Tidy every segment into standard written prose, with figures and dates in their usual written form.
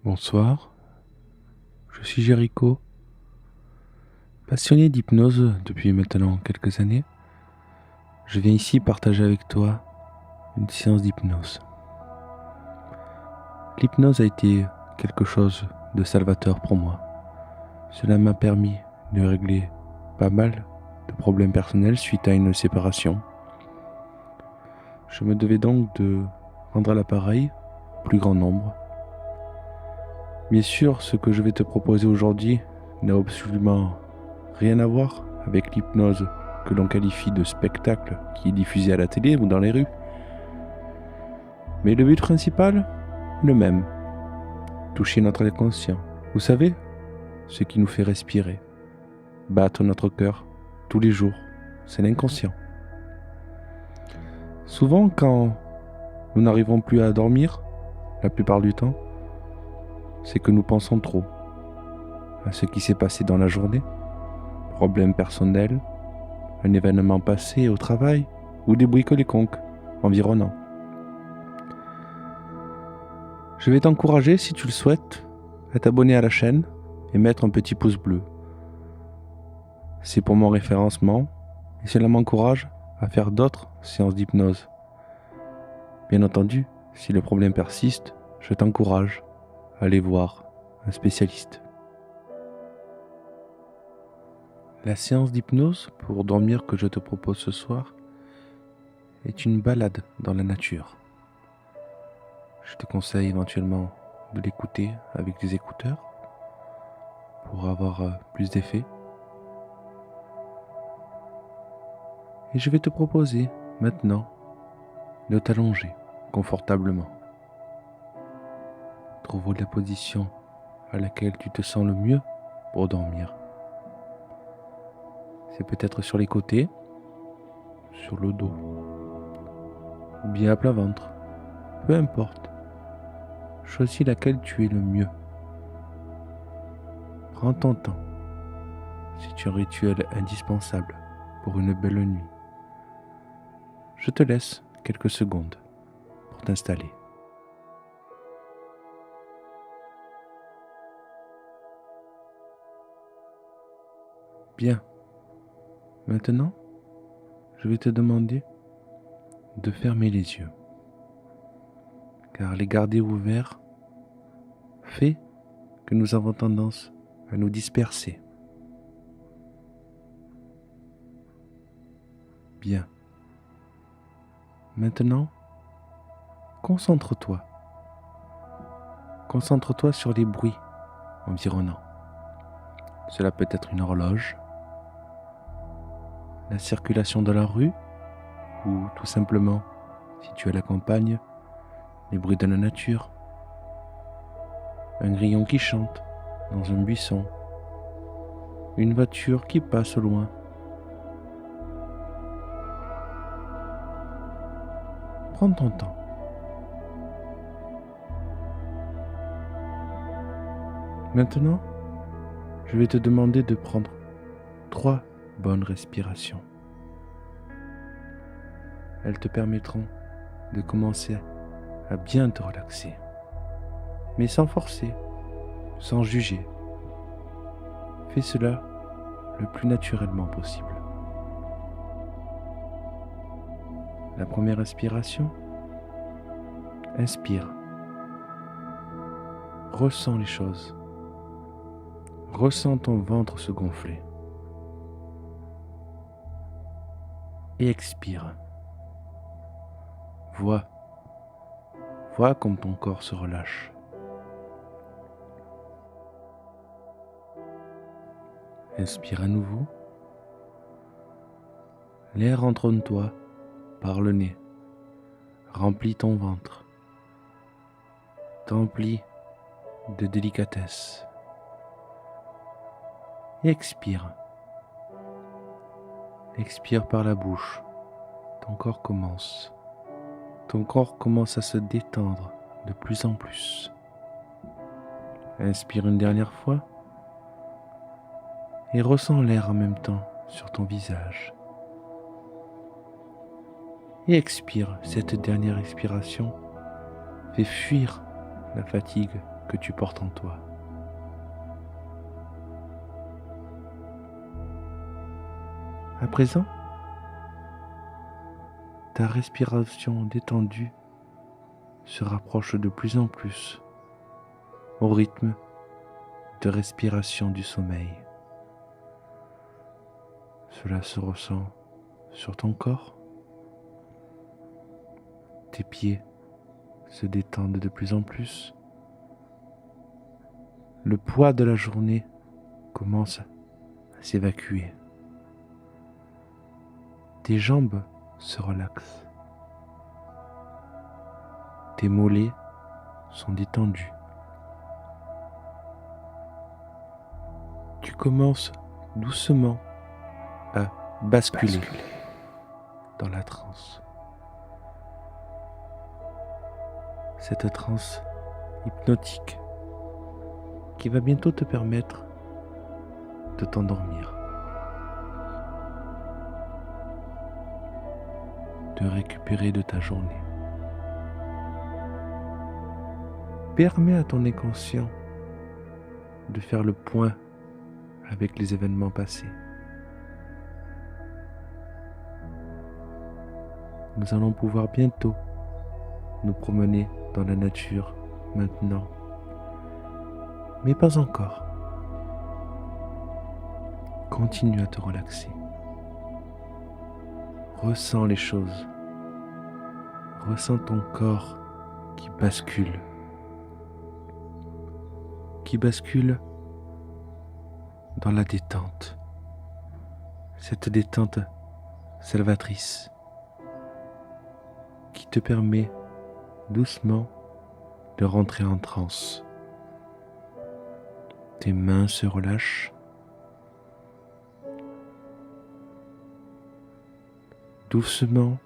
Bonsoir, je suis Jéricho, passionné d'hypnose depuis maintenant quelques années. Je viens ici partager avec toi une séance d'hypnose. L'hypnose a été quelque chose de salvateur pour moi. Cela m'a permis de régler pas mal de problèmes personnels suite à une séparation. Je me devais donc de rendre à l'appareil plus grand nombre. Bien sûr, ce que je vais te proposer aujourd'hui n'a absolument rien à voir avec l'hypnose que l'on qualifie de spectacle qui est diffusé à la télé ou dans les rues. Mais le but principal, le même. Toucher notre inconscient. Vous savez, ce qui nous fait respirer, battre notre cœur tous les jours, c'est l'inconscient. Souvent, quand nous n'arrivons plus à dormir, la plupart du temps, c'est que nous pensons trop à ce qui s'est passé dans la journée, problèmes personnels, un événement passé au travail ou des bruits quelconques environnants. Je vais t'encourager, si tu le souhaites, à t'abonner à la chaîne et mettre un petit pouce bleu. C'est pour mon référencement et cela m'encourage à faire d'autres séances d'hypnose. Bien entendu, si le problème persiste, je t'encourage à aller voir un spécialiste. La séance d'hypnose pour dormir que je te propose ce soir est une balade dans la nature. Je te conseille éventuellement de l'écouter avec des écouteurs pour avoir plus d'effet. Et je vais te proposer maintenant de t'allonger confortablement. Trouve la position à laquelle tu te sens le mieux pour dormir. C'est peut-être sur les côtés, sur le dos, ou bien à plat ventre. Peu importe. Choisis laquelle tu es le mieux. Prends ton temps. C'est un rituel indispensable pour une belle nuit. Je te laisse quelques secondes pour t'installer. Bien. Maintenant, je vais te demander de fermer les yeux. Car les garder ouverts fait que nous avons tendance à nous disperser. Bien. Maintenant, concentre-toi. Concentre-toi sur les bruits environnants. Cela peut être une horloge, la circulation de la rue, ou tout simplement, si tu es à la campagne, les bruits de la nature, un grillon qui chante dans un buisson, une voiture qui passe au loin. Prends ton temps. Maintenant, je vais te demander de prendre 3 bonnes respirations. Elles te permettront de commencer à bien te relaxer, mais sans forcer, sans juger. Fais cela le plus naturellement possible. La première respiration, inspire. Ressens les choses. Ressens ton ventre se gonfler. Et expire. Vois comme ton corps se relâche. Inspire à nouveau. L'air entre en toi par le nez. Remplis ton ventre. T'emplis de délicatesse. Et expire. Expire par la bouche. Ton corps commence à se détendre de plus en plus. Inspire une dernière fois et ressens l'air en même temps sur ton visage. Et expire. Cette dernière expiration fait fuir la fatigue que tu portes en toi. À présent, ta respiration détendue se rapproche de plus en plus au rythme de respiration du sommeil. Cela se ressent sur ton corps. Tes pieds se détendent de plus en plus. Le poids de la journée commence à s'évacuer. Tes jambes se relaxent. Tes mollets sont détendus. Tu commences doucement à basculer dans la transe. Cette transe hypnotique qui va bientôt te permettre de t'endormir, de récupérer de ta journée. Permets à ton inconscient de faire le point avec les événements passés. Nous allons pouvoir bientôt nous promener dans la nature maintenant, mais pas encore. Continue à te relaxer. Ressens les choses. Ressens ton corps qui bascule. Qui bascule dans la détente. Cette détente salvatrice qui te permet doucement de rentrer en transe. Tes mains se relâchent. Doucement,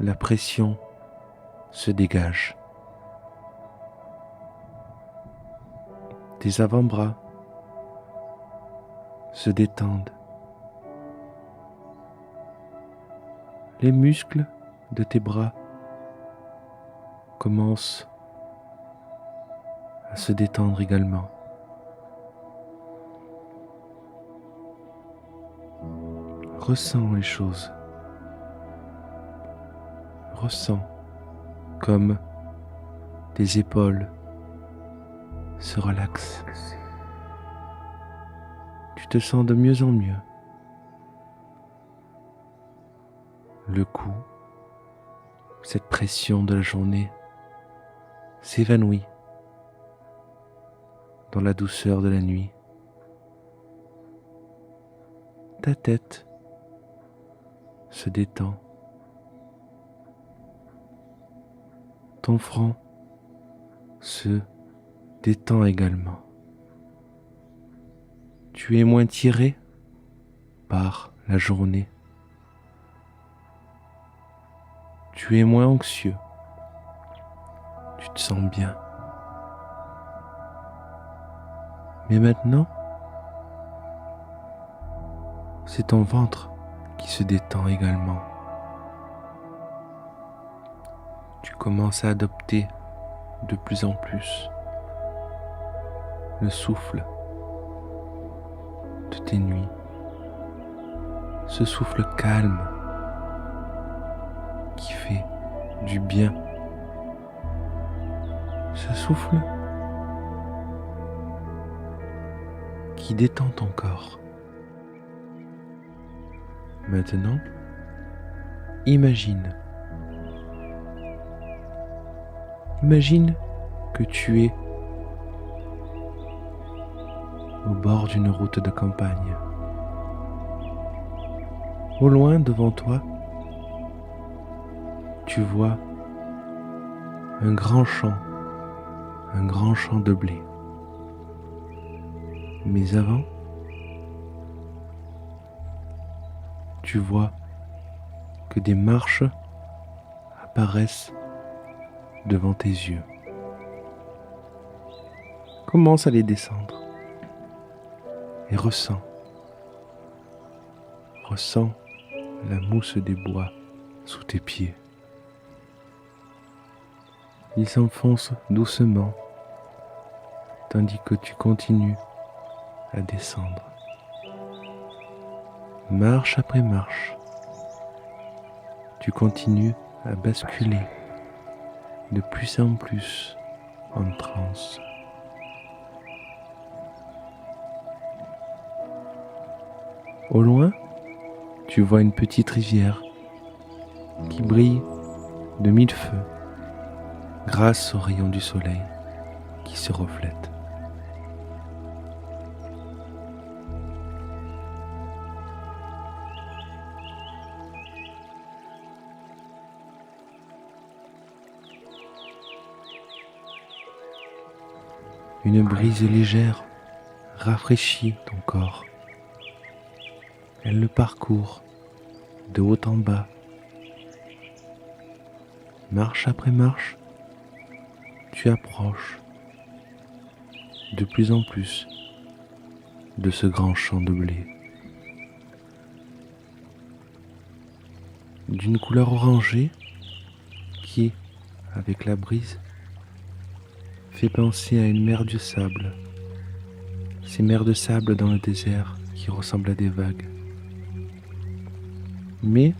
la pression se dégage. Tes avant-bras se détendent. Les muscles de tes bras commencent à se détendre également. Ressens les choses. Ressens comme tes épaules se relaxent. Tu te sens de mieux en mieux. Le cou, cette pression de la journée s'évanouit dans la douceur de la nuit. Ta tête se détend. Ton front se détend également. Tu es moins tiré par la journée. Tu es moins anxieux. Tu te sens bien. Mais maintenant, c'est ton ventre qui se détend également. Tu commences à adopter de plus en plus le souffle de tes nuits. Ce souffle calme qui fait du bien. Ce souffle qui détend ton corps. Maintenant, imagine que tu es au bord d'une route de campagne. Au loin devant toi, tu vois un grand champ de blé. Mais avant, tu vois que des marches apparaissent devant tes yeux. Commence à les descendre et ressens Ressens la mousse des bois sous tes pieds. Il s'enfonce doucement, tandis que tu continues à descendre. Marche après marche, tu continues à basculer de plus en plus en transe. Au loin, tu vois une petite rivière qui brille de mille feux grâce aux rayons du soleil qui se reflètent. Une brise légère rafraîchit ton corps. Elle le parcourt de haut en bas. Marche après marche, tu approches de plus en plus de ce grand champ de blé. D'une couleur orangée qui, avec la brise, fait penser à une mer de sable. Ces mers de sable dans le désert qui ressemblent à des vagues. Mais,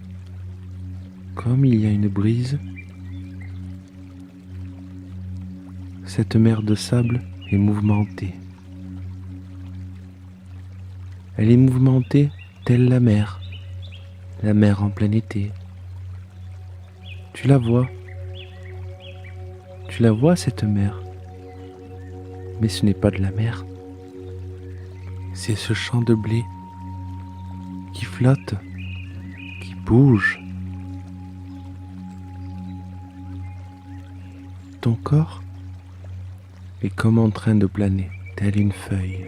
comme il y a une brise, cette mer de sable est mouvementée. Elle est mouvementée telle la mer en plein été. Tu la vois cette mer, mais ce n'est pas de la mer, c'est ce champ de blé qui flotte, qui bouge. Ton corps est comme en train de planer, telle une feuille.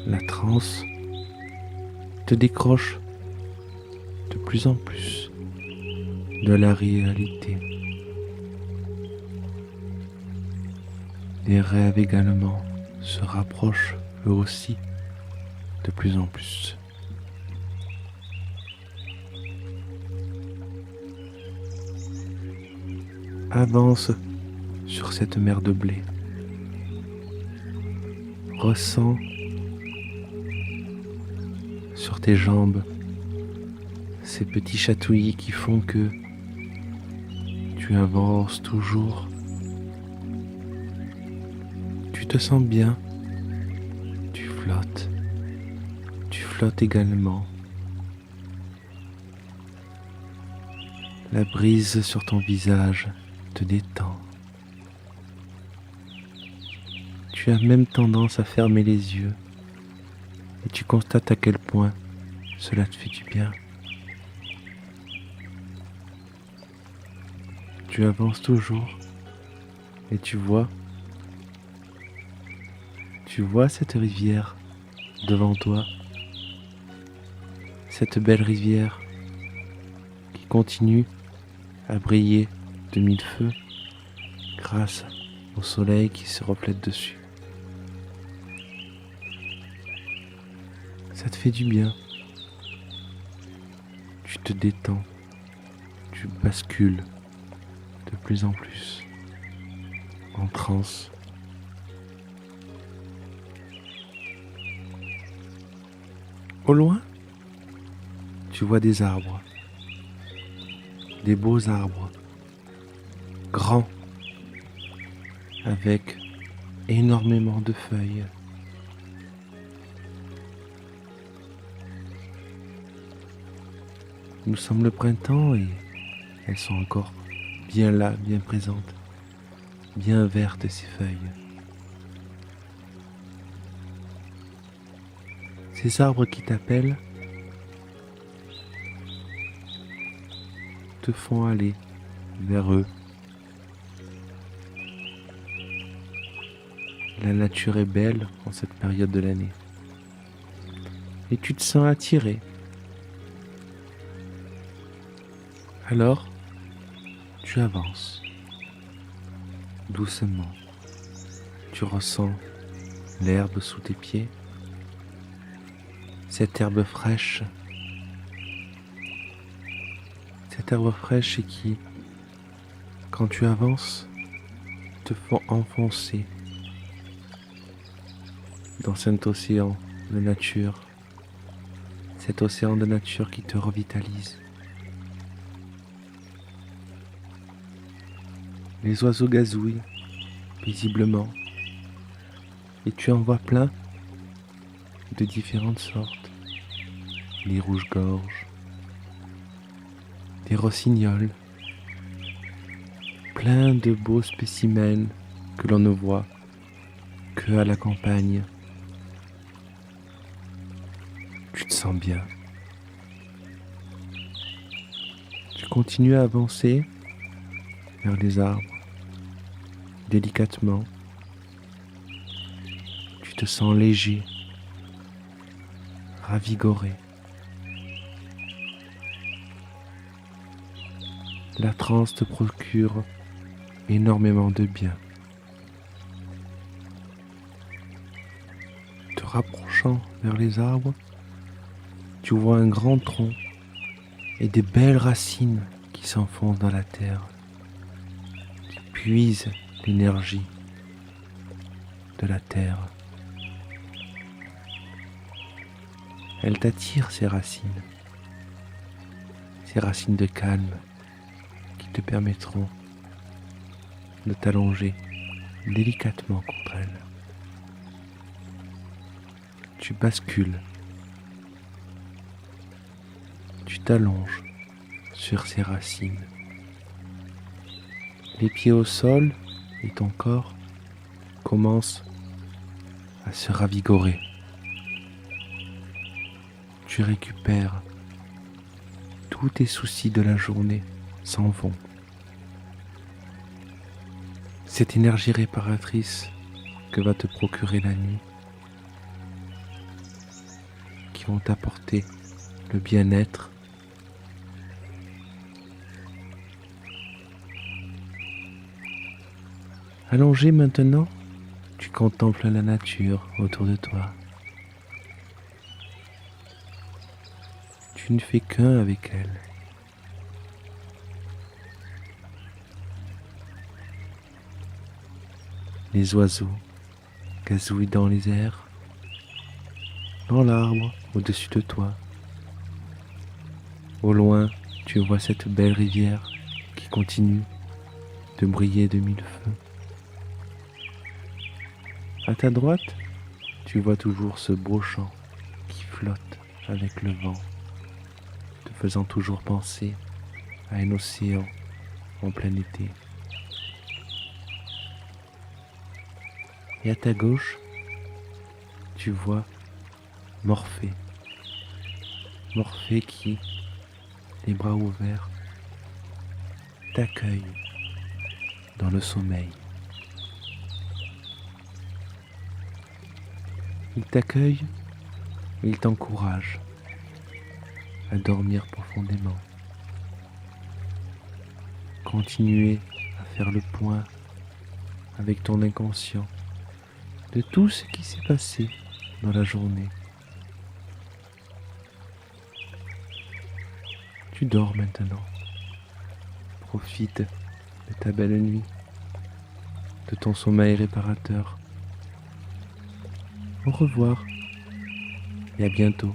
La transe te décroche de plus en plus de la réalité. Les rêves également se rapprochent eux aussi de plus en plus. Avance sur cette mer de blé. Ressens sur tes jambes ces petits chatouillis qui font que tu avances toujours. Tu te sens bien, tu flottes également. La brise sur ton visage te détend. Tu as même tendance à fermer les yeux et tu constates à quel point cela te fait du bien. Tu avances toujours et tu vois cette rivière devant toi, cette belle rivière qui continue à briller de mille feux grâce au soleil qui se reflète dessus. Ça te fait du bien. Tu te détends, tu bascules de plus en plus en transe. Au loin, tu vois des arbres, des beaux arbres, grands, avec énormément de feuilles. Nous sommes le printemps et elles sont encore bien là, bien présentes, bien vertes ces feuilles. Ces arbres qui t'appellent te font aller vers eux. La nature est belle en cette période de l'année. Et tu te sens attiré. Alors, tu avances doucement. Tu ressens l'herbe sous tes pieds. cette herbe fraîche. Cette herbe fraîche et qui, quand tu avances, te font enfoncer dans cet océan de nature. Cet océan de nature qui te revitalise. Les oiseaux gazouillent paisiblement et tu en vois plein de différentes sortes. Les rouges-gorges, des rossignols, plein de beaux spécimens que l'on ne voit que à la campagne. Tu te sens bien. Tu continues à avancer vers les arbres, délicatement. Tu te sens léger, ravigoré. La transe te procure énormément de bien. Te rapprochant vers les arbres, tu vois un grand tronc et des belles racines qui s'enfoncent dans la terre, qui puisent l'énergie de la terre. Elles t'attirent ces racines de calme qui te permettront de t'allonger délicatement contre elles. Tu bascules. Tu t'allonges sur ces racines, les pieds au sol et ton corps commencent à se ravigorer. Tu récupères, tous tes soucis de la journée s'en vont. Cette énergie réparatrice que va te procurer la nuit, qui vont t'apporter le bien-être, allongé maintenant, tu contemples la nature autour de toi. Tu ne fais qu'un avec elle. Les oiseaux gazouillent dans les airs, dans l'arbre au-dessus de toi. Au loin, tu vois cette belle rivière qui continue de briller de mille feux. À ta droite, tu vois toujours ce beau champ qui flotte avec le vent, te faisant toujours penser à un océan en plein été. Et à ta gauche, tu vois Morphée. Morphée qui, les bras ouverts, t'accueille dans le sommeil. Il t'accueille et il t'encourage à dormir profondément. Continuez à faire le point avec ton inconscient de tout ce qui s'est passé dans la journée. Tu dors maintenant. Profite de ta belle nuit, de ton sommeil réparateur. Au revoir et à bientôt.